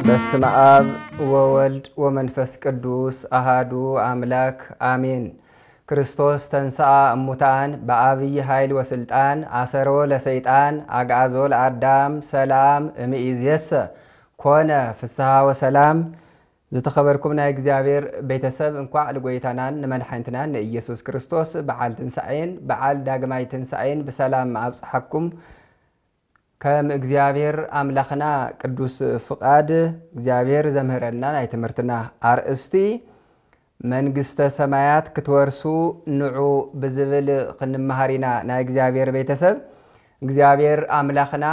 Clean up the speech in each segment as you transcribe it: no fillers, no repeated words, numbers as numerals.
በስመ አብ ወወልድ ወመንፈስ ቅዱስ አሃዱ አምላክ አሜን። ክርስቶስ ተንሥአ እሙታን በአብይ ኃይል ወስልጣን አሰሮ ለሰይጣን አግዓዞ ለአዳም ሰላም እምይእዜሰ ኮነ ፍስሐ ወሰላም። ዝተኸበርኩም ናይ እግዚአብሔር ቤተሰብ እንኳዕ ለጎይታናን ንመድኃኒትናን ንኢየሱስ ክርስቶስ በዓል ትንሣኤን በዓል ዳግማይ ትንሣኤን በሰላም አብጽሐኩም። كم እግዚአብሔር አምላኽና ቅዱስ ፍቃድ እግዚአብሔር ዘምህረና ናይ ትምህርትና አርእስቲ መንግስተ ሰማያት ክትወርሱ ንዑ ብዝብል ክንመሃሪና ናይ እግዚአብሔር ቤተሰብ እግዚአብሔር አምላኽና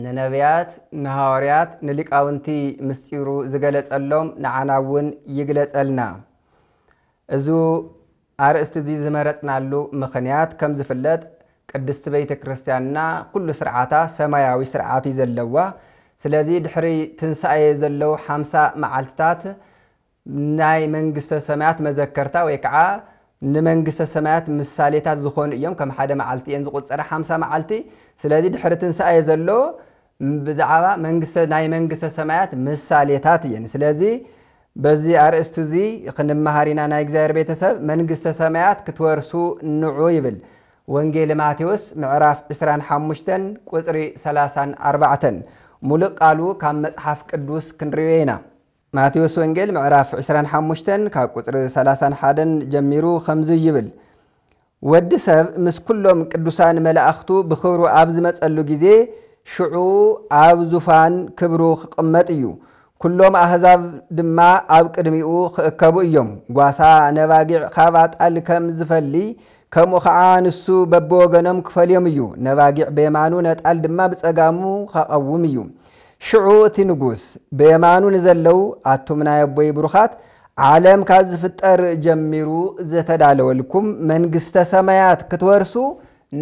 ነነቢያት ነሐዋርያት ንሊቃውንቲ ምስጢሩ ዝገለጸሎም ንዓናውን ይግለጸልና። እዙ አርእስቲ እዚ ዝመረጽናሉ ምኽንያት ከም ዝፍለጥ ቅድስት ቤተ ክርስቲያንና ኩሉ ስርዓታ ሰማያዊ ስርዓት ይዘለዋ። ስለዚህ ድሕሪ ትንሣኤ ዘለው 50 መዓልትታት ናይ መንግስተ ሰማያት መዘከርታ ወይ ከዓ ንመንግስተ ሰማያት ምሳሌታት ዝኾኑ እዮም። ከም ሓደ መዓልቲ እየን ዝቁፀረ 50 መዓልቲ። ስለዚህ ድሕሪ ትንሣኤ ዘለው ብዛዕባ ናይ መንግስተ ሰማያት ምሳሌታት እየን። ስለዚህ በዚ አርእስቲ እዚ ክንመሃሪና ናይ እግዚአብሔር ቤተሰብ መንግስተ ሰማያት ክትወርሱ ንዑ ይብል። ወንጌል ማቴዎስ ምዕራፍ 25 ቁጥሪ 34 ሙሉእ ቃሉ ካብ መጽሐፍ ቅዱስ ክንሪዮና። ማቴዎስ ወንጌል ምዕራፍ 25 ካብ ቁጥሪ 31 ጀሚሩ ከምዚ ይብል። ወዲ ሰብ ምስ ኩሎም ቅዱሳን መላእኽቱ ብክብሩ ኣብ ዝመጸሉ ጊዜ ሽዑ ኣብ ዙፋን ክብሩ ክቅመጥ እዩ። ኩሎም አሕዛብ ድማ ኣብ ቅድሚኡ ክእከቡ እዮም። ጓሳ ነባጊዕ ካብ ኣጣል ከም ዝፈሊ ከምኡ ከዓ ንሱ በብወገኖም ክፈልዮም እዩ። ነባጊዕ በየማኑ ነጣል ድማ ብጸጋሙ ከቐውም እዩ። ሽዑ እቲ ንጉስ በየማኑ ንዘለው ኣቱም ናይ ኣቦይ ብሩኻት ዓለም ካብ ዝፍጠር ጀሚሩ ዘተዳለወልኩም መንግስተ ሰማያት ክትወርሱ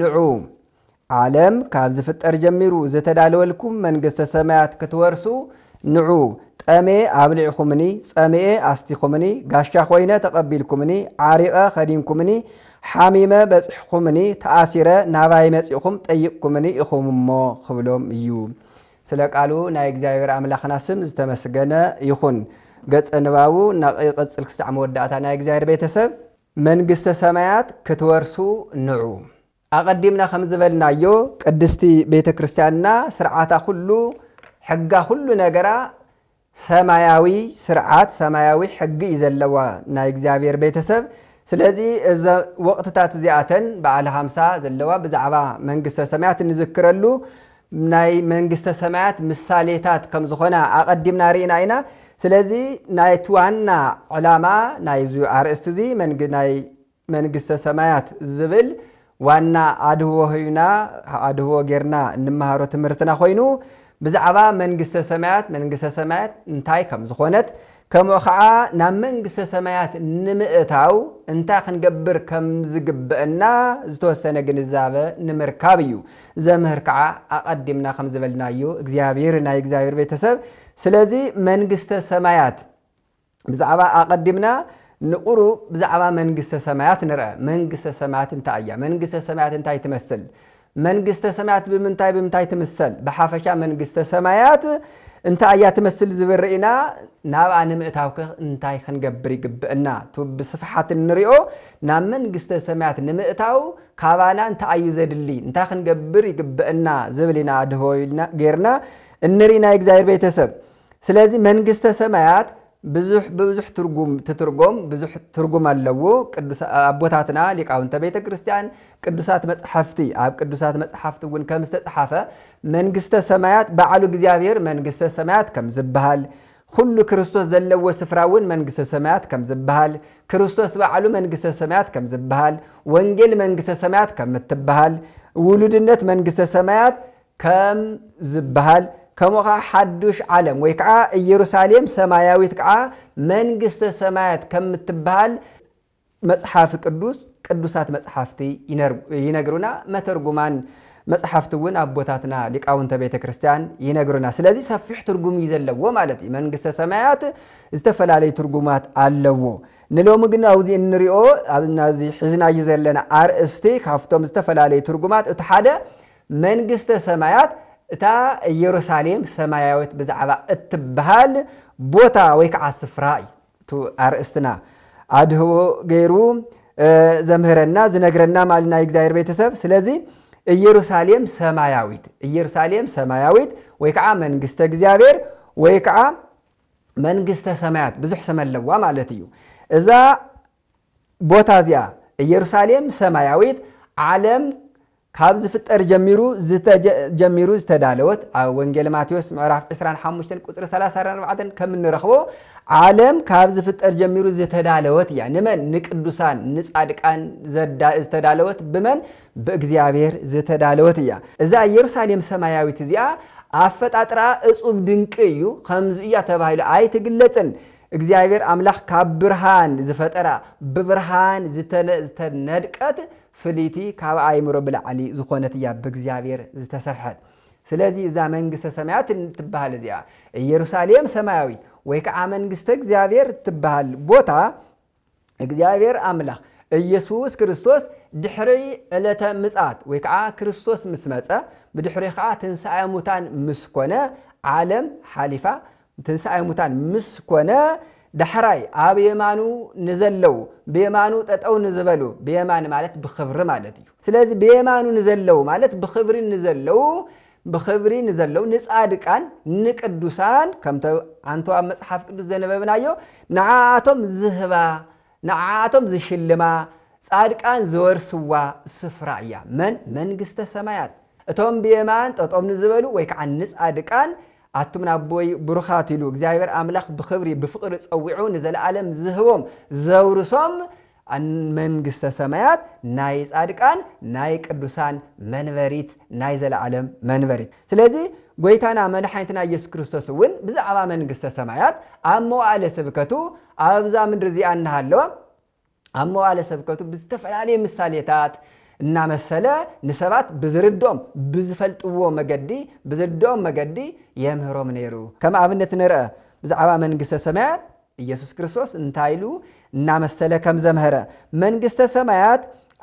ንዑ። ዓለም ካብ ዝፍጠር ጀሚሩ ዘተዳለወልኩም መንግስተ ሰማያት ክትወርሱ ንዑ። ጠሜ ኣብሊዕኹምኒ ጸሜኤ ኣስቲኹምኒ ጋሻ ኮይነ ተቐቢልኩምኒ ዓሪቐ ኸዲንኩምኒ ሓሚመ በጽሕኹምኒ ተኣሲረ ናባይ መጺኹም ጠይቅኩምኒ ኢኹም እሞ ክብሎም እዩ። ስለ ቃሉ ናይ እግዚአብሔር አምላኽና ስም ዝተመስገነ ይኹን። ገጸ ንባቡ ናቅጽል ክሳዕ መወዳእታ ናይ እግዚአብሔር ቤተሰብ መንግስተ ሰማያት ክትወርሱ ንዑ። አቀዲምና ከም ዝበልናዮ ቅድስቲ ቤተ ክርስቲያንና ስርዓታ ሁሉ ሕጋ ሁሉ ነገራ ሰማያዊ ስርዓት ሰማያዊ ሕጊ ይዘለዋ ናይ እግዚአብሔር ቤተሰብ። ስለዚህ እዛ ወቅትታት እዚኣተን በዓል 50 ዘለዋ ብዛዕባ መንግስተ ሰማያት ንዝክረሉ ናይ መንግስተ ሰማያት ምሳሌታት ከም ዝኾና አቀዲምና ሪኢና ኢና። ስለዚህ ናይ ዋና ዕላማ ናይ አርእስቲ እዚ ናይ መንግስተ ሰማያት ዝብል ዋና አድህቦ ጌርና እንመሃሮ ትምህርትና ኮይኑ ብዛዕባ መንግስተ ሰማያት እንታይ ከም ዝኾነት ከምኡ ከዓ ናብ መንግስተ ሰማያት ንምእታው እንታይ ክንገብር ከም ዝግበአና ዝተወሰነ ግንዛበ ንምርካብ እዩ። ዘምህር ከዓ አቀዲምና ከም ዝበልናዮ እግዚአብሔር ናይ እግዚአብሔር ቤተሰብ። ስለዚህ መንግስተ ሰማያት ብዛዕባ አቀዲምና ንቁሩ ብዛዕባ መንግስተ ሰማያት ንርአ። መንግስተ ሰማያት እንታይ እያ? መንግስተ ሰማያት እንታይ ትመስል? መንግስተ ሰማያት ብምንታይ ትመስል? በሓፈሻ መንግስተ ሰማያት እንታይ እያ ትመስል ዝብርኢና ናብኣ ንምእታውከ እንታይ ክንገብር ይግብአና ብስፍሓት ንሪኦ። ናብ መንግስተ ሰማያት ንምእታው ካባና እንታይ እዩ ዘድሊ እንታይ ክንገብር ይግብአና ዝብልና ኣድህቦ ጌርና እንሪኢ ናይ እግዚአብሔር ቤተሰብ። ስለዚህ መንግስተ ሰማያት ብዙሕ ትርጉም ኣለዎ። ቅዱስ አቦታትና ሊቃውንተ ቤተ ክርስቲያን ቅዱሳት መጽሐፍቲ ኣብ ቅዱሳት መጽሐፍቲ እውን ከም ዝተጻሓፈ መንግስተ ሰማያት በዓሉ እግዚአብሔር መንግስተ ሰማያት ከም ዝበሃል كل كريستوس زلوا سفراون منجس السماوات كم زبهال كريستوس بعلو منجس السماوات كم زبهال وانجيل منجس السماوات كم تبهال ولودنت منجس السماوات كم زبهال كموها حدوش عالم ويكعا يروساليم سماياويت كعا منجس السماوات كم تبهال مصحف ቅዱሳት መጽሐፍቲ ይነግሩና መተርጉማን መጽሐፍቱን አቦታትና ሊቃውንተ ቤተክርስቲያን ይነግሩና ስለዚህ ሰፊሕ ትርጉም ይዘለዎ ማለት መንግስተ ሰማያት ዝተፈላላይ ትርጉማት አለዎ ንሎም ግን አውዚ እንሪኦ አብናዚ ሕዝና ይዘለና አርእስቲ ካፍቶም ዝተፈላላይ ትርጉማት እቲ ሓደ መንግስተ ሰማያት እታ ኢየሩሳሌም ሰማያዊት ብዛዕባ እትበሃል ቦታ ወይ ከዓ ስፍራ ቱ አርእስትና አድህቦ ገይሩ ዘምህረና ዝነግረና ማልና እግዚአብሔር ቤተሰብ ስለዚህ ኢየሩሳሌም ሰማያዊት ወይ ከዓ መንግስተ እግዚአብሔር ወይ ከዓ መንግስተ ሰማያት ብዙሕ ሰመለዋ ማለት እዩ እዛ ቦታ እዚኣ ኢየሩሳሌም ሰማያዊት ዓለም ካብ ዝፍጠር ጀሚሩ ዝተዳለወት ኣብ ወንጌል ማቴዎስ ምዕራፍ 25 ቁጥር 34 ከም እንረኽቦ ዓለም ካብ ዝፍጠር ጀሚሩ ዝተዳለወት እያ ንመን ንቅዱሳን ንጻድቃን ዝተዳለወት ብመን በእግዚአብሔር ዝተዳለወት እያ እዛ ኢየሩሳሌም ሰማያዊት እዚኣ አፈጣጥራ እጹብ ድንቅ እዩ ከምዚ እያ ተባሂሉ ኣይትግለጽን እግዚአብሔር አምላክ ካብ ብርሃን ዝፈጠራ ብብርሃን ዝተነድቀት ፍሊቲ ካብ አይምሮ ብላዕሊ ዝኾነት እያ በእግዚአብሔር ዝተሰርሐት ስለዚህ እዛ መንግስተ ሰማያት ትባሃል እዚኣ ኢየሩሳሌም ሰማያዊ ወይ ከዓ መንግስተ እግዚአብሔር ትባሃል ቦታ እግዚአብሔር አምላክ ኢየሱስ ክርስቶስ ድሕሪ ዕለተ ምጽአት ወይ ከዓ ክርስቶስ ምስመጸ ብድሕሪ ከዓ ትንሣኤ ሙታን ምስኮነ ዓለም ሓሊፋ ትንሣኤ ሙታን ምስኮነ دحراي أب يمانو نزلوا بيمانو تتأو نزبلوا بيمان مالت بخبر مالتي سلازي بيمانو نزلوا مالت بخبر بخبري نزلوا نسألك عن نقدسان كم تو أنتو أم مصحف قدس زي نبابنايو نعاتهم زهبا نعاتهم زشلما صادق عن زور سوا سفرايا من قست سمايات أتوم بيمان تتأو نزبلوا ويك عن نسألك عن أتمنى بوي برخاتلو እግዚአብሔር አምላክ بخبري بفقر تصوعون نزل عالم زهوم زورسوم أن መንግስተ ሰማያት ናይ ጻድቃን ናይ ቅዱሳን መንበሪት ናይ ዘለዓለም መንበሪት ስለዚህ ጎይታና መድኃኒትና ኢየሱስ ክርስቶስ ወን ብዛዕባ መንግስተ ሰማያት አሞዓለ ስብከቱ አብዛ ምድር ዚኣ እናሃለዋ አሞዓለ ስብከቱ ብዝተፈላለየ ምሳሌታት እና መሰለ ንሰባት ብዝርዶም ብዝፈልጥዎ መገዲ ብዝርዶም መገዲ የምህሮም ነይሩ ከም አብነት ነርአ ብዛዕባ መንግስተ ሰማያት ኢየሱስ ክርስቶስ እንታይሉ እና መሰለ ከም ዘምህረ መንግስተ ሰማያት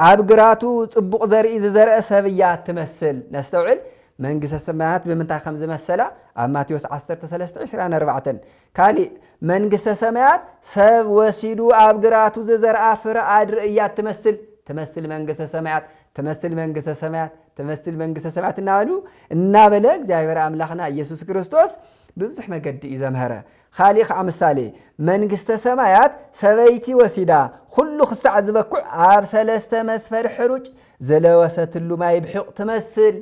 አብ ግራቱ ጽቡቕ ዘርኢ ዘርአ ሰብያ ትመስል ነስተውዕል መንግስተ ሰማያት በመንታ ከም ዘመሰላ ኣብ ማቴዎስ 10:23-24 ካሊ መንግስተ ሰማያት ሰብ ወሲዱ አብ ግራቱ ዘርአ ፍረ አድርያ تمثل መንግስተ ሰማያት تمثل መንግስተ ሰማያት تمثل መንግስተ ሰማያት እናሉ እናበለ እግዚአብሔር አምላክና ኢየሱስ ክርስቶስ በብዙሕ መገዲ ይዘምሃረ خالق ምሳሌ መንግስተ ሰማያት ሰበይቲ ወሲዳ ሁሉ خصع ዝበኩዕ ኣብ ሰለስተ መስፈር ሕሩጭ ዘለወሰትሉ ማይ ብሕቅ ትመስል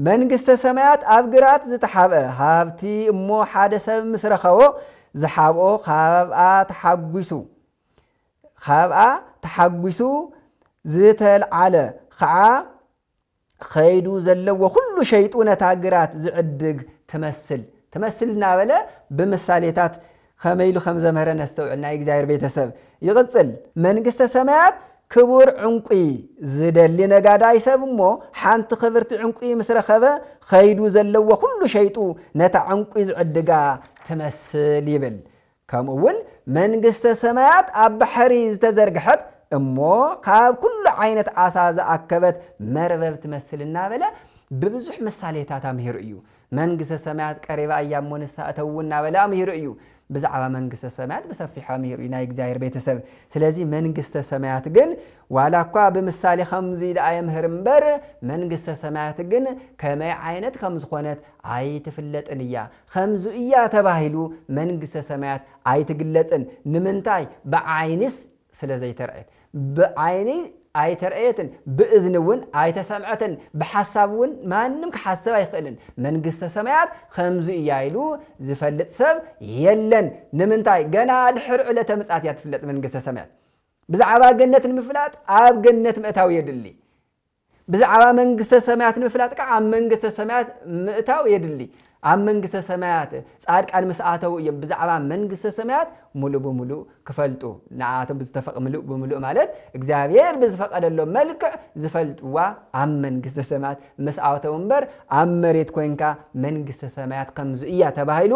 መንግስተ ሰማያት ኣብ ግራት ዝተሓበ ሃብቲ እሞ ሓደ ሰብ ምስረኸቦ ዝሓብኦ ካብኣ ተሓጉሱ ዝተልዓለ ከዓ خيد زلوا كل شيطان تاجرات زعدق تمثلنا ولا بمثاليات خميلو خمزة مهرنا استوعنا يجزاير بيتسب يغسل منقص السماوات كبر عنقي زدل لنا قاعد يسب مو حانت خبرت عنقي مسرخبه خيد زلوا كل شيطان نتا عنقي زعدقا تمثل يبل كم أول منقص السماوات أبحري تزرقحت እሞ ካብ ኩሉ ዓይነት አሳዘ አከበት መርበብ ትመስልና በለ በብዙሕ ምሳሌታት አምሂር እዩ መንግስተ ሰማያት ቀሪባ አያሞን ሰዓተውና በለ አምሂር እዩ ብዛዕባ መንግስተ ሰማያት በሰፊሐ አምሂር እዩ ናይ እግዚአብሔር ቤተሰብ ስለዚህ መንግስተ ሰማያት ግን ዋላኳ በምሳሌ ከምዚ ለአየምህር እምበር መንግስተ ሰማያት ግን ከመይ ዓይነት ከምዝኾነት አይትፍለጥን እያ ከምዚ እያ ተባሂሉ መንግስተ ሰማያት አይትግለጽን ንምንታይ በዓይንስ ስለ ዘይተርአየት بعيني አይተርአየትን በእዝንውን አይተሰምዐትን በሐሳብውን ማንንም ከሐሳብ አይخلን መንግስተ ሰማያት ከምዙ እያይሉ ዝፈልጥ ሰብ የለን ንምንታይ ገና ድሕር ዕለተ ምጽአት ያትፍለጥ መንግስተ ሰማያት ብዛዕባ ገነት ንምፍላጥ ኣብ ገነት ምእታው የድሊ ብዛዕባ መንግስተ ሰማያት ንምፍላጥ ከዓ ኣብ መንግስተ ሰማያት ምእታው የድሊ ኣብ መንግስተ ሰማያት ጻድቃን መስኣተው እዮም ብዛዕባ መንግስተ ሰማያት ሙሉ በሙሉ ክፈልጡ ንኣቶም ብዝተፈቀ ሙሉ በሙሉ ማለት እግዚአብሔር ብዝፈቀደሎ መልክዕ ዝፈልጥዋ ኣብ መንግስተ ሰማያት መስኣተው እምበር ኣብ መሬት ኮይንካ መንግስተ ሰማያት ከምዙ እያ ተባሂሉ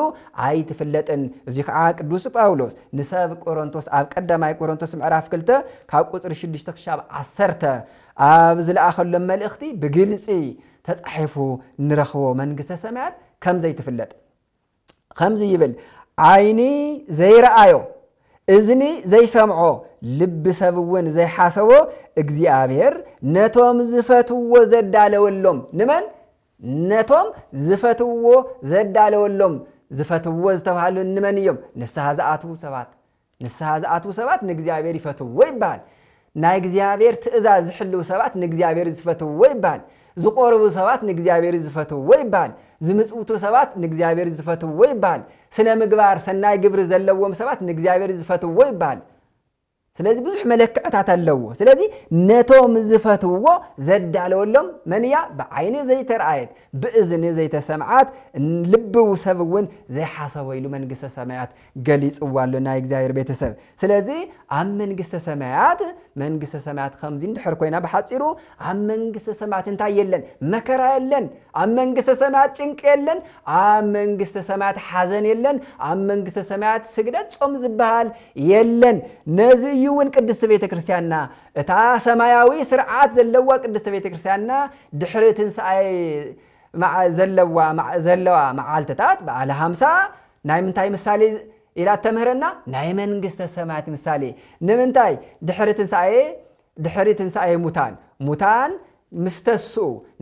ኣይትፍለጥን እዚ ከዓ ቅዱስ ጳውሎስ ንሰብ ቆሮንቶስ ኣብ ቀዳማይ ቆሮንቶስ ምዕራፍ 2 ካብ ቁጥሪ 6 ክሳብ 10 ኣብ ዝለኣኸሎ መልእኽቲ ብግልጺ ተጻሒፉ ንረኽቦ መንግስተ ሰማያት كم زي تفلت خم زي يبل عيني زي رأيو إذني زي سمعو لب سبوين زي حاسبو اجزيابير نتوم زفتو زد على ولوم نمن نتوم زفتو زد على ولوم زفتو زتوحلو نمن يوم نستهزأتو سبات نجزيابير يفتو ويبال نايجزيابير تأزاز حلو سبات نجزيابير زفتو ويبال زقوربو سبات نجزيابير زفتو ويبال زمصوتو سبات نجزيابير زفتو ويبال سنة مغبار سناي ግብር ዘለዎም سبات نجزيابير زفتو ويبال ስለዚህ ብዙ መለክዓታት አለው ስለዚህ ነቶም ዝፈትዎ ዘዳለወሎም መንያ በአይኔ ዘይተርአየት በእዝኔ ዘይተሰምዓት ልብው ሰብውን ዘይሐሰበይሉ መንግስተ ሰማያት ገሊጽዋሉና እግዚአብሔር ቤተሰብ ስለዚህ ኣብ መንግስተ ሰማያት ከምዚ እንድሕር ኮይና በሐፂሩ ኣብ መንግስተ ሰማያት እንታይ የለን መከራ የለን ኣብ መንግስተ ሰማያት ጭንቅ የለን ኣብ መንግስተ ሰማያት ሐዘን የለን ኣብ መንግስተ ሰማያት ስግደት ጾም ዝባሃል የለን ነዚ ይውን ቅድስት ቤተ ክርስቲያንና እታ ሰማያዊ ስርዓት ዘለዋ ቅድስት ቤተ ክርስቲያንና ድሕሪ ትንሳኤ ዘለዋ መዓልተታት በዓለ 50 ናይ ምንታይ ምሳሌ ኢላ ተምህረና ናይ መንግስተ ሰማያት ምሳሌ ንምንታይ ድሕሪ ትንሳኤ ሙታን ምስተሱ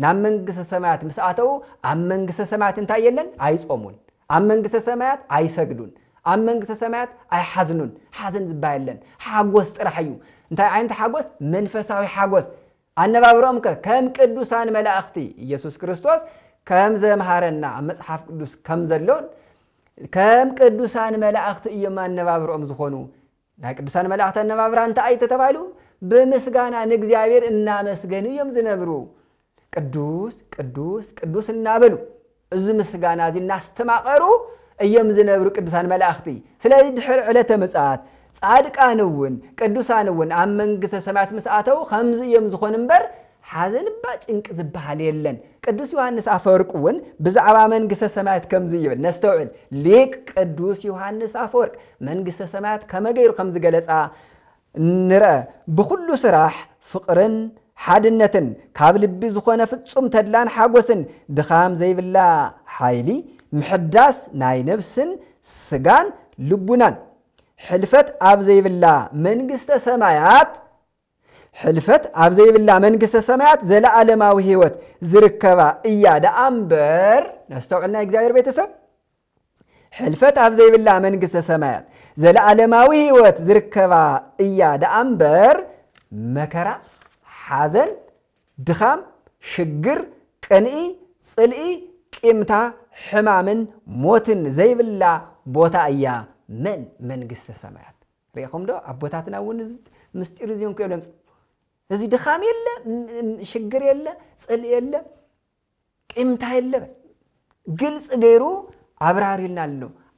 ናብ መንግስተ ሰማያት ምስኣተው ኣብ መንግስተ ሰማያት እንታይ የለን ኣይጾሙን ኣብ መንግስተ ሰማያት ኣይሰግዱን ኣብ መንግስተ ሰማያት ኣይሐዝኑን ሐዘን ዝባየለን ሓጎስ ጥራሕዩ እንታይ ዓይነት ሓጎስ መንፈሳዊ ሓጎስ ኣነባብሮም ከም ቅዱሳን መላእኽቲ ኢየሱስ ክርስቶስ ከም ዘምሃረና መጽሐፍ ቅዱስ ከም ዘሎን ከም ቅዱሳን መላእኽቲ እዮም ኣነባብሮም ዝኾኑ ናይ ቅዱሳን መላእኽቲ ኣነባብራ እንታይ ተባይሉ በምስጋና ንእግዚአብሔር እናመስገኑ እዮም ዝነብሩ ቅዱስ ቅዱስ ቅዱስ እናበሉ እዚ ምስጋና እዚ እናስተማቀሩ እዮም ዝነብሩ ቅዱሳን መላእኽቲ ስለዚህ ድሕር ዕለተ ምጽአት ጻድቃንውን ቅዱሳንውን ኣብ መንግስተ ሰማያት ምስኣተው ከምዚ እዮም ዝኾኑ እምበር ሐዘን ባጭንቅ ዝባሃል የለን ቅዱስ ዮሐንስ አፈወርቅውን ብዛዕባ መንግስተ ሰማያት ከምዚ ይብል ነስተውዕል ሊቅ ቅዱስ ዮሐንስ አፈወርቅ መንግስተ ሰማያት ከመገይሩ ከምዚ ገለጻ ንረአ ብኩሉ ስራሕ ፍቅርን ሓድነትን ካብ ልቢ ዝኾነ ፍጹም ተድላን ሓጎስን ድኻም ዘይብላ ሓይሊ محداس ناي نفسن سجان لبنان حلفت أبزي بالله منجست سمايات حلفت أبزي بالله منجست سمايات زلا على ما وهيوت زركبا إياد أمبر نستوعبنا إجزاير بيتسب حلفت أبزي بالله منجست سمايات زلا على ما وهيوت زركبا إياد أمبر مكرا حزن دخام شجر كنئي صلئي كمتا حمامن موتن زي بالله بوتا ايا من منجست السماوات ريكم دو ابوتاتنا ونز مستير زيون كيلم زي دخام يله شجر يله صل يله قيمتا يله ግልጽ ገይሩ አብራሪልናል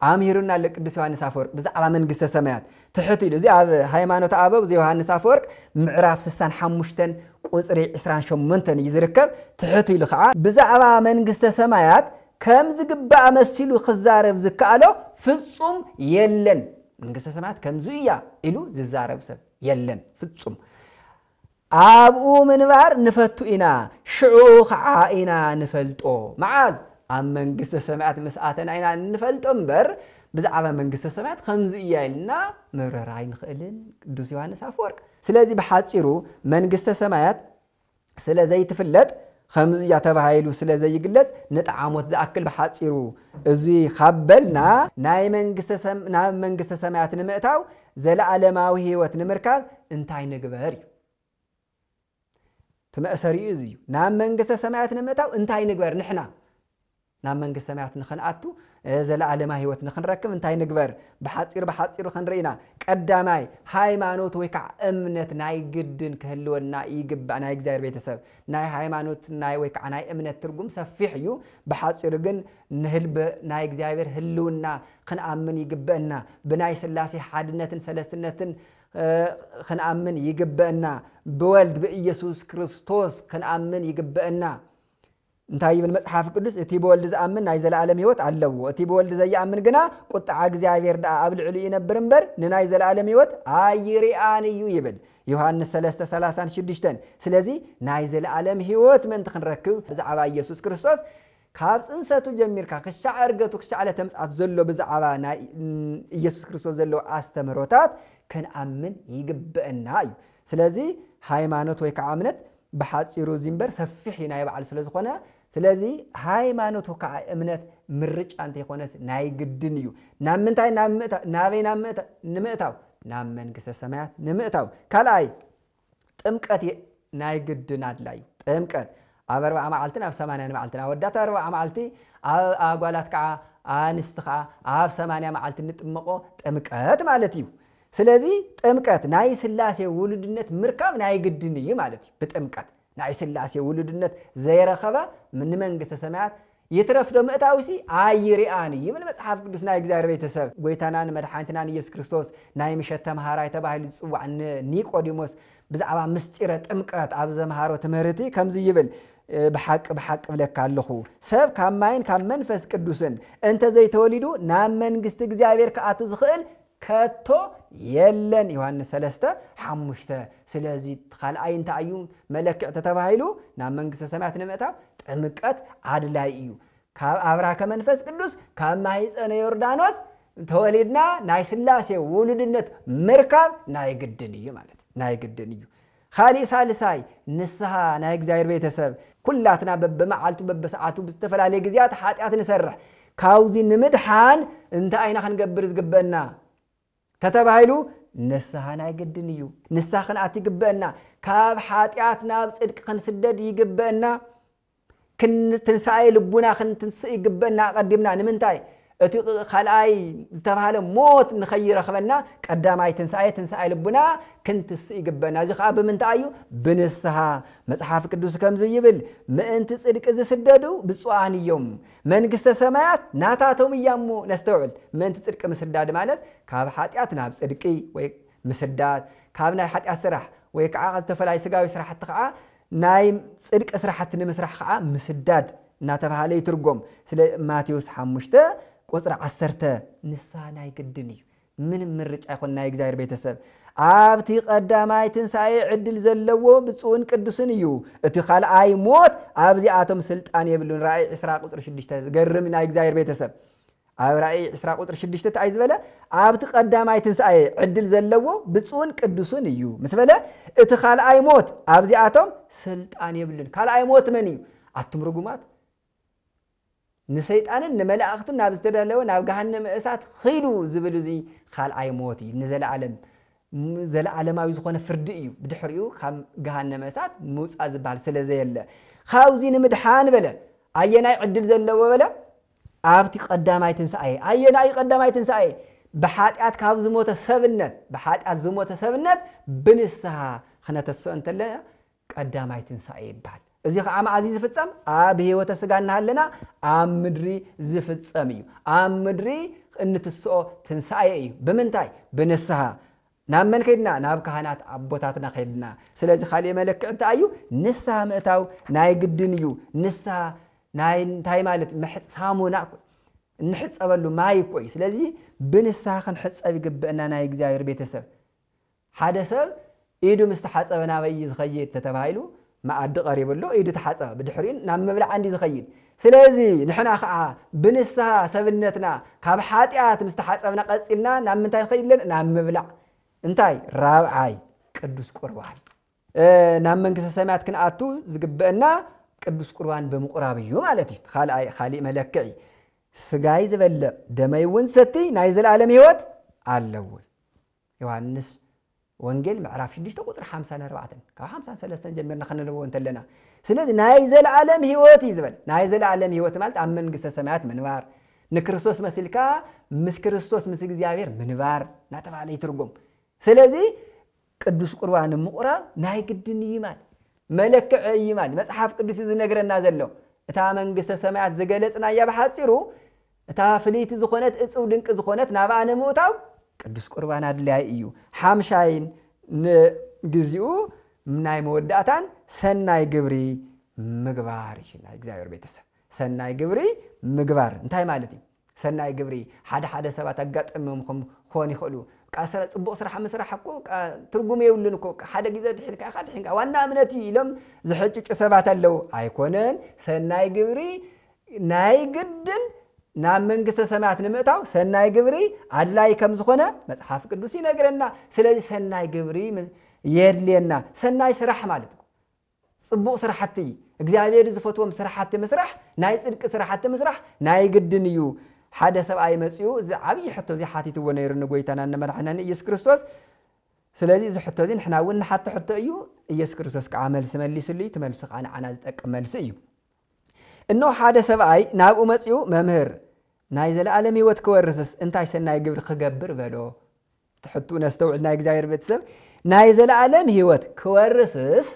አምሂሩና ለቅዱስ ዮሐንስ አፈወርቅ በዛዕባ መንግስተ ሰማያት ትሕት ኢሉ እዚ ኣብ ሃይማኖት አበው ዮሐንስ አፈወርቅ ምዕራፍ 65 ቁጽሪ 28 ይዝርከብ ትሕት ኢሉ ከዓ በዛዕባ መንግስተ ሰማያት ከም ዝግባእ መሲሉ ክዛረብ ዝከኣሎ ፍጹም የለን መንግስተ ሰማያት ከምዙ እያ ኢሉ ዝዛረብ ሰብ የለን ፍጹም ኣብኡ ምንባር ንፈቱ ኢና ሽዑ ከዓ ኢና ንፈልጦ መዓዝ ኣብ መንግስተ ሰማያት መስኣተና ኢና ንፈልጦ እምበር ብዛዕባ መንግስተ ሰማያት ከምዙ እያ ኢልና ምብራራይ ንኽእልን ቅዱስ ዮሐንስ አፈወርቅ ስለዚህ በሓፂሩ መንግስተ ሰማያት ስለዘይትፍለጥ خمز يتبهايلو سلازي يجلس نتعاموت زأكل بحاصيرو ازي خبلنا ناي منجس سمايات نمئتاو زلعلماوي هيوت نمركاب انتاي نغبر تمأسري ازيو نام منجس سمايات نمئتاو انتاي نغبر نحنا نام منجس سمايات نخنقاتو زلعلما هيوت نخنركب انتاي نغبر بحاصير خنرينا قداماي ሃይማኖት ወይ ከዓ እምነት ናይ ግድን ክህልወና ይግባእ ናይ እግዚአብሔር ቤተሰብ ናይ ሃይማኖት ናይ ወይ ከዓ ናይ እምነት ትርጉም ሰፊሕ እዩ በሐጽር ግን ንህልብ ናይ እግዚአብሔር ህልውና ክንአምን ይግባእና ብናይ ስላሴ ሓድነትን ሰለስነትን ክንአምን ይግባእና በወልድ በኢየሱስ ክርስቶስ ክንአምን ይግባእና እንታይ ይብል መጽሐፍ ቅዱስ እቲ በወልድ ዘአምን ናይ ዘላለም ህይወት አለው እቲ በወልድ ዘያምን ግና ቁጣ እግዚአብሔር ዳ አብልዕሉ ይነብር እንበር ንናይ ዘላለም ህይወት አይሪአንዩ ይብል ዮሐንስ 3:36 ስለዚህ ናይ ዘላለም ህይወት ምን ተንረክብ ብዛዕባ ኢየሱስ ክርስቶስ ካብ ጽንሰቱ ጀሚርካ ክሻዕ እርገቱ ክሻዕ ለተምጻት ዘሎ ብዛዕባ ናይ ኢየሱስ ክርስቶስ ዘሎ አስተምሮታት ከንአምን ይግበአና እዩ ስለዚህ ሃይማኖት ወይ ከዓ እምነት በሐጽሩ ዚምበር ሰፊሕ ናይ በዓል ስለዝኾነ ስለዚህ ሃይማኖት ወይ ከዓ እምነት ምርጫ አንተ ይኾነስ ናይ ግድን እዩ ናምንታይ ናበይና ንምእታው ናብ መንግስተ ሰማያት ንምእታው ካልአይ ጥምቀት ናይ ግድን አድላይ ጥምቀት ኣብ 40 መዓልትን ኣብ 80 መዓልትን ኣወዳት 40 መዓልቲ ኣጓላት ከዓ አንስት ከዓ ኣብ 80 መዓልትን ንጥምቆ ጥምቀት ማለት እዩ ስለዚህ ጥምቀት ናይ ስላሴ ውሉድነት ምርካብ ናይ ግድን እዩ ማለት እዩ በጥምቀት ናይ ስላሴ ውሉድነት ዘይረኸበ ምን መንግስተ ሰማያት يترفد مأتاوسي آيرياني يمن مصحف ቅዱስ ናይ እግዚአብሔር ቤተሰብ ጎይታናን መድኃኒትናን ኢየሱስ ክርስቶስ ናይ ምሸተ መሃራይ ተባሂሉ ጽዋዕ ኒቆዲሞስ ብዛዕባ ምስጢረ ጥምቀት ኣብ ዘመሃሮ ትምህርቲ ከምዚ ይብል بحق ብለካ ኣለኹ ሰብ ካብ ማይን ካብ መንፈስ ቅዱስን እንተ ዘይተወሊዱ ናብ መንግስት እግዚአብሔር ከኣቱ ዝኽእል ከቶ የለን ዮሐንስ 3:5 ስለዚህ ካልአይ እንታዩ መለክዕ ተተባሂሉ ናብ መንግስተ ሰማያት ንምእታው ጥምቀት አድላይ እዩ ካብ አብራከ መንፈስ ቅዱስ ካብ ማህፀነ ዮርዳኖስ ተወሊድና ናይ ስላሴ ውሉድነት ምርካብ ናይ ግድን እዩ ማለት ናይ ግድን እዩ خالي ሳልሳይ ንስሐ ናይ እግዚአብሔር ቤተሰብ ኩላትና በመዓልቱ በሰዓቱ በስተፈላለየ ግዚያት ኃጢአት ንሰርሕ ካውዚ ንምድሓን እንተ አይና ክንገብር ዝግበአና ተተባሂሉ ንስሐ ናይ ግድን እዩ ንስሐ ክንአት ይግበአና ካብ ኃጢአት ናብ ጽድቅ ክንስደድ ይግበአና ክንትንሳኤ ልቡና ክንትንስእ ይግበአና ቀድምና ንምንታይ እቲ ካልአይ ዝተባሃለ ሞት ንኸይረኽበና ቀዳማይ ትንሳኤ ልቡና ክንትስእ ይግበአና እዚ ከዓ ብምንታይ እዩ ብንስሐ መጽሐፍ ቅዱስ ከምዚ ይብል ምእንቲ ጽድቅ ዝስደዱ ብፁዓን እዮም መንግስተ ሰማያት ናታቶም እያሞ ነስተውዕል ምእንቲ ጽድቅ ምስዳድ ማለት ካብ ኃጢአት ናብ ጽድቂ ወይ ምስዳድ ካብ ናይ ኃጢአት ስራሕ ወይ ከዓ ዝተፈላይ ስጋዊ ስራሕቲ ከዓ ናይ ጽድቅ ስራሕቲ ንምስራሕ ከዓ ምስዳድ እናተባሃለ ይትርጎም ስለ ማቴዎስ 5 ቁጥር 10 ንስሐ ናይ ግድን እዩ ምን ምርጫ ይኹን ናይ እግዚአብሔር ቤተሰብ ኣብቲ ቀዳማይ ትንሳኤ ዕድል ዘለዎ ብፁዕን ቅዱስን እዩ እቲ ካልአይ ሞት ኣብዚኣቶም ስልጣን የብሉን ራእይ 20 ቁጥር 6 ገርም ናይ እግዚአብሔር ቤተሰብ ኣብ ራእይ 20 ቁጥር 6 ታይ ዝበለ ኣብቲ ቀዳማይ ትንሳኤ ዕድል ዘለዎ ብፁዕን ቅዱስን እዩ ምስ በለ እቲ ካልአይ ሞት ኣብዚኣቶም ስልጣን የብሉን ካልአይ ሞት መን እዩ አትምርጉማት ንሰይጣንን ንመላእክትን ናብ ዝተዳለወ ናብ ገሃነመ እሳት ኺዱ ዝብል እዚ ካልአይ ሞት እዩ ዘለዓለማዊ ዝኾነ ፍርዲ እዩ ብድሕሪኡ ካብ ገሃነመ እሳት ምውፃእ ዝባል ስለዘየለ ካብዚ ንምድሓን በለ አየናይ ዕድል ዘለዎ በለ ኣብቲ ቀዳማይ ትንሳኤ አየናይ ቀዳማይ ትንሳኤ በኃጢአት ካብ ዝሞተ ሰብነት በኃጢአት ዝሞተ ሰብነት ብንስሐ ክነተስኦ እንተለ ቀዳማይ ትንሳኤ ይባል እዚ ከዓ ማዕዚ ዝፍጸም ኣብ ህይወተ ስጋና ሃለና ኣብ ምድሪ ዝፍጸም እዩ ኣብ ምድሪ እንትስኦ ትንሳኤ እዩ ብምንታይ ብንስሐ ናብ መን ከይድና ናብ ካህናት አቦታትና ከይድና ስለዚህ ካልእ መለክዕ እንታይ እዩ ንስሐ ምእታው ናይ ግድን እዩ ንስሐ ናይ እንታይ ማለት ምሕጻሙና እንሕጸበሉ ማይ ቆይ ስለዚህ ብንስሐ ክንሕጸብ ይግበአና ናይ እግዚአብሔር ቤተሰብ ሓደ ሰብ ኢዱ ምስተሓጸበና በይ ዝኸይድ ተተባሂሉ ማዕድ ቀሪብሎ ኢዱ ተሓጸበ ብድሕሪን ናብ መብላዕ አንዲ ዝኸይድ ስለዚህ ንሕና ከዓ ብንስሐ ሰብነትና ካብ ኃጢአት ምስተሓጸብና ቀጽልና ናብ ምንታይ ኸይድለን ናብ መብላዕ እንታይ ራብዓይ ቅዱስ ቁርባን ናብ መንግስተ ሰማያት ክንኣቱ ዝግበአና ቅዱስ ቁርባን በመቁራብ እዩ ማለት እዩ خالي መለክዒ ስጋይ ዝበለ ደመይ እውን ሰቲ ናይ ዘለዓለም ህይወት ኣለዎ ዮሐንስ ወንጌል ምዕራፍ 6 ቁጥር 54 ካብ 53 ጀምርና ክንልዎ እንተለና ስለዚ ናይ ዘለዓለም ህይወት ይዝበል ናይ ዘለዓለም ህይወት ማለት ኣብ መንግስተ ሰማያት ምንባር ንክርስቶስ መስልካ ምስ ክርስቶስ ምስ እግዚአብሔር ምንባር ናተባለ ይትርጉም ስለዚ ቅዱስ ቁርባን ምቁራብ ናይ ግድን ይማል መለክዕ ይማል መጽሐፍ ቅዱስ ዝነግረና ዘሎ እታ መንግስተ ሰማያት ዝገለጽና ያ በሐፂሩ እታ ፍሊት ዝኾነት እጽው ድንቅ ዝኾነት ናባነ ሞታው ቅዱስ ቁርባን አድላይ እዩ ሓምሻይን ንግዚኡ ናይ መወዳእታን ሰናይ ግብሪ ምግባር ይሽና እግዚአብሔር ቤተሰብ ሰናይ ግብሪ ምግባር እንታይ ማለት እዩ ሰናይ ግብሪ ሓደ ሰባት አጋጠመምኩም ኮን ይخلو ቃሰረ ጽቡቕ ስራሕ መስራሕ እኮ ትርጉም ይውልን እኮ ሓደ ግዜ ድሕልካ ድሕንካ ዋና እምነት ኢሎም ዝሕጭጭ ሰባት አለው አይኮነን ሰናይ ግብሪ ናይ ግድን ናብ መንግስተ ሰማያት ንምእታው ሰናይ ግብሪ አድላይ ከም ዝኾነ መጽሐፍ ቅዱስ ይነግረና ስለዚ ሰናይ ግብሪ የድልየና ሰናይ ስራሕ ማለት ነው ጽቡቕ ስራሕቲ እግዚአብሔር ዝፈትዎም ስራሕቲ መስራሕ ናይ ጽድቅ ስራሕቲ መስራሕ ናይ ግድን እዩ ሓደ ሰብኣይ መጽኡ ዓብይ ሕቶ እዚ ሓቲትዎ ነይሩ ንጎይታና ንመድሓና ኢየሱስ ክርስቶስ ስለዚ እዚ ሕቶ እዚ ንሕና እውን ሓቶ ሕቶ እዩ ኢየሱስ ክርስቶስ ከዓመል ስመልስልይ ተመልስ ዓና ዝጠቅም መልስ እዩ እኖ ሓደ ሰብኣይ ናብኡ መጽኡ መምህር ናይ ዘለዓለም ህይወት ክወርስስ እንታይ ሰናይ ግብሪ ክገብር በሎ ትሕቱ ነስተውዕል ናይ እግዚአብሔር ቤተሰብ ናይ ዘለዓለም ህይወት ክወርስስ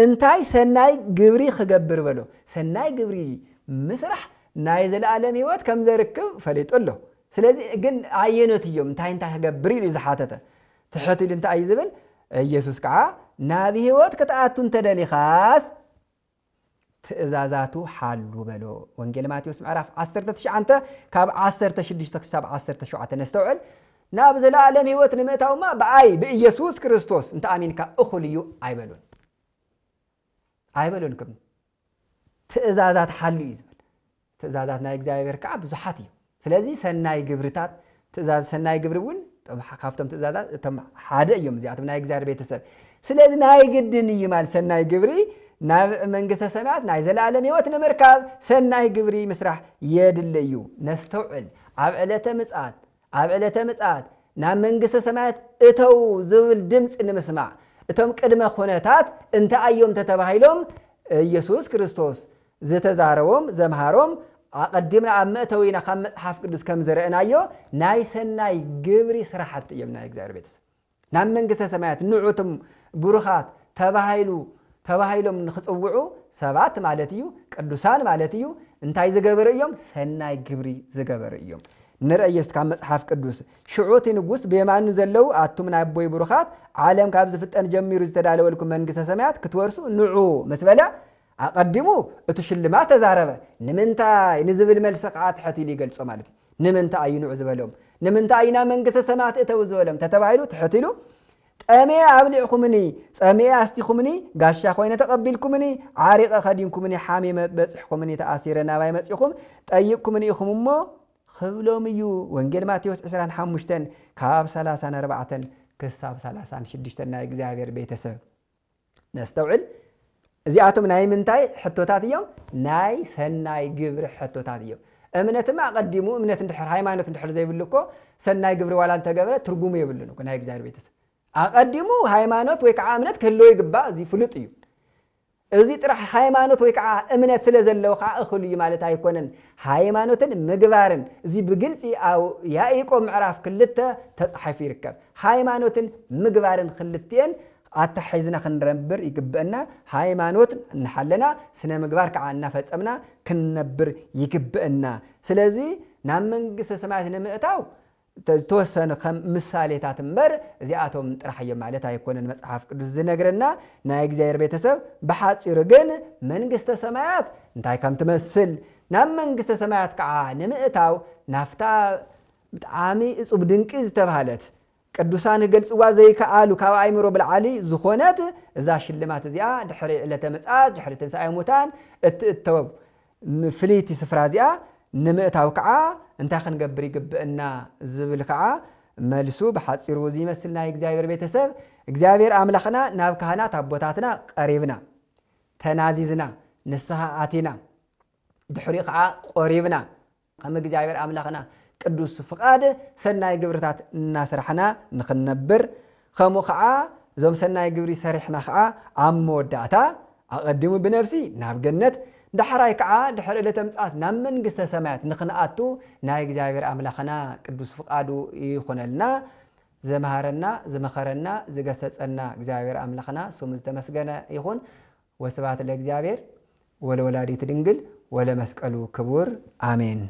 እንታይ ሰናይ ግብሪ ክገብር በሎ ሰናይ ግብሪ ምስራሕ ናይ ዘለዓለም ህይወት ከም ዘርክብ ፈሊጡሎ ስለዚ ግን ኣየነት እዮም እንታይ ክገብር ኢሉ ዝሓተተ ትሕቱ እንታይ ዝብል ኢየሱስ ከዓ ናብ ህይወት ከተኣቱ እንተደሊኻስ ትእዛዛቱ ሓሉ በሎ ወንጌል ማቴዎስ ምዕራፍ 19 ካብ 16 ክሳብ 17 ነስተውዕል ናብ ዘለዓለም ህይወት ንምእታውማ በአይ በኢየሱስ ክርስቶስ እንተ አሚንካ እኹል እዩ አይበሉንኩም ትእዛዛት ሓሉ እዩ ዝብል ትእዛዛት ናይ እግዚአብሔር ከዓ ብዙሓት እዩ ስለዚ ሰናይ ግብርታት ትእዛዝ ሰናይ ግብሪ እውን ካብቶም ትእዛዛት እቶም ሓደ እዮም እዚኣቶም ናይ እግዚአብሔር ቤተሰብ ስለዚ ናይ ግድን እዩ ማለት ሰናይ ግብሪ ናብ መንግስተ ሰማያት ናይ ዘለዓለም ህይወት ንምርካብ ሰናይ ግብሪ ምስራሕ የድል እዩ ነስተውዕል ኣብ ዕለተ ምጽአት ናብ መንግስተ ሰማያት እተው ዝብል ድምጽ ንምስማዕ እቶም ቅድመ ኹነታት እንታይ ተተባሂሎም ኢየሱስ ክርስቶስ ዝተዛረቦም ዘምሃሮም አቀድምና ኣብ መእተዊና ካብ መጽሐፍ ቅዱስ ከም ዘረአናዮ ናይ ሰናይ ግብሪ ስራሕቲ እዮም ናይ እግዚአብሔር ቤተሰብ ናብ መንግስተ ሰማያት ንዑትም ቡሩኻት ተባሂሎም ንኽጽውዑ ሰባት ማለት እዩ ቅዱሳን ማለት እዩ እንታይ ዝገበሩ እዮም ሰናይ ግብሪ ዝገበሩ እዮም ንርአየስ ካብ መጽሐፍ ቅዱስ ሽዑት ንጉስ በየማኑ ዘለው አቱም ናይ ቦይ ቡሩኻት ዓለም ካብ ዝፍጠን ጀሚሩ ዝተዳለወልኩም መንግስተ ሰማያት ክትወርሱ ንዑ መስበላ አቀድሙ እቲ ሽልማት ተዛረበ ንምንታይ ንዝብል መልስ ከዓ ትሕቲሉ ይገልጾ ማለት ንምንታይ ንዑ ዝበሎም ንምንታይ ና መንግስተ ሰማያት እተው ዝበሎም ተተባሂሉ ትሕቲሉ ጠመያ አብሊዕኩምኒ ጸመያ አስቲኹምኒ ጋሻ ኮይነ ተቀቢልኩምኒ ዓሪቀ ኸዲንኩምኒ ሓሚመ በጽሕኩምኒ ተኣሲረ ናባይ መጽኹም ጠይቅኩምኒ ኢኹምሞ خبلهم يو وانجيل ماتيوس 25 كاب 34 كساب 36 نا እግዚአብሔር ቤተሰብ ነስተውዕል እዚአቶም ናይ ምንታይ ሕቶታት እዮም ናይ ሰናይ ግብሪ ሕቶታት እዮም እምነትማ ቀዲሙ እምነት እንድሕር ሃይማኖት እንድሕር ዘይብልኮ ሰናይ ግብሪ ዋላ እንተገብረ ትርጉሙ ይብልኑ ናይ እግዚአብሔር ቤተሰብ አቀዲሙ ሃይማኖት ወይ ከዓ እምነት ከሎ ይግባ እዚ ፍሉጥ እዩ እዚ ጥራሕ ሃይማኖት ወይ ከዓ እምነት ስለዘለው ከዓ እኹል እዩ ማለት አይኮነን ሃይማኖትን ምግባርን እዚ ብግልጽ አው ያዕቆብ ምዕራፍ 2 ተጻሒፉ ይርከብ ሃይማኖትን ምግባርን ክልቲን አተሐይዝና ክንረብር ይግበና ሃይማኖት እንሐለና ስነ ምግባር ከዓ እናፈጸምና ክንነብር ይግበና ስለዚ ናብ መንግስተ ሰማያት ንምእታው ተወሰነ ምሳሌታት እምበር እዚአቶም ጥራሕዮም ማለት አይኮነን መጽሐፍ ቅዱስ ዝነግረና ናይ እግዚአብሔር ቤተሰብ በሐጽሩ ግን መንግስተ ሰማያት እንታይ ከም ትመስል ናብ መንግስተ ሰማያት ከዓ ንምእታው ናፍታ ብጣዕሚ እጹብ ድንቂ ዝተባሃለት ቅዱሳን ገልጽዋ ዘይከኣሉ ካብ አይምሮ ብልዓሊ ዝኾነት እዛ ሽልማት እዚኣ ድሕሪ ዕለተ ምጽአት ድሕሪ ትንሣኤ ሙታን እትእተወብ ፍሊቲ ስፍራ እዚኣ ንምእታው ከዓ እንታይ ክንገብር ይግብእና ዝብል ከዓ መልሱ በሐጽሩ እዚ መስል ናይ እግዚአብሔር ቤተሰብ እግዚአብሔር አምላኽና ናብ ካህናት አቦታትና ቀሪብና ተናዚዝና نسها آتينا دحريق ع قريبنا كما እግዚአብሔር አምላኽና ቅዱስ ፍቃድ ሰናይ ግብርታት እናስራሕና ንኽነብር ከምኡ ከዓ ዞም ሰናይ ግብሪ ሰሪሕና ከዓ ኣብ መወዳእታ ኣቐድሙ ብነፍሲ ናብ ገነት ዳሕራይ ከዓ ድሕሪ ዕለተ ምጽኣት ናብ መንግስተ ሰማያት ንኽንኣቱ ናይ እግዚአብሔር አምላኽና ቅዱስ ፍቃዱ ይኹነልና ዘመሃረና ዘመኸረና ዝገሰጸና እግዚአብሔር አምላኽና ስሙ ዝተመስገነ ይኹን ወስብሐት ለእግዚአብሔር ወለወላዲቱ ድንግል ወለመስቀሉ ክቡር አሜን።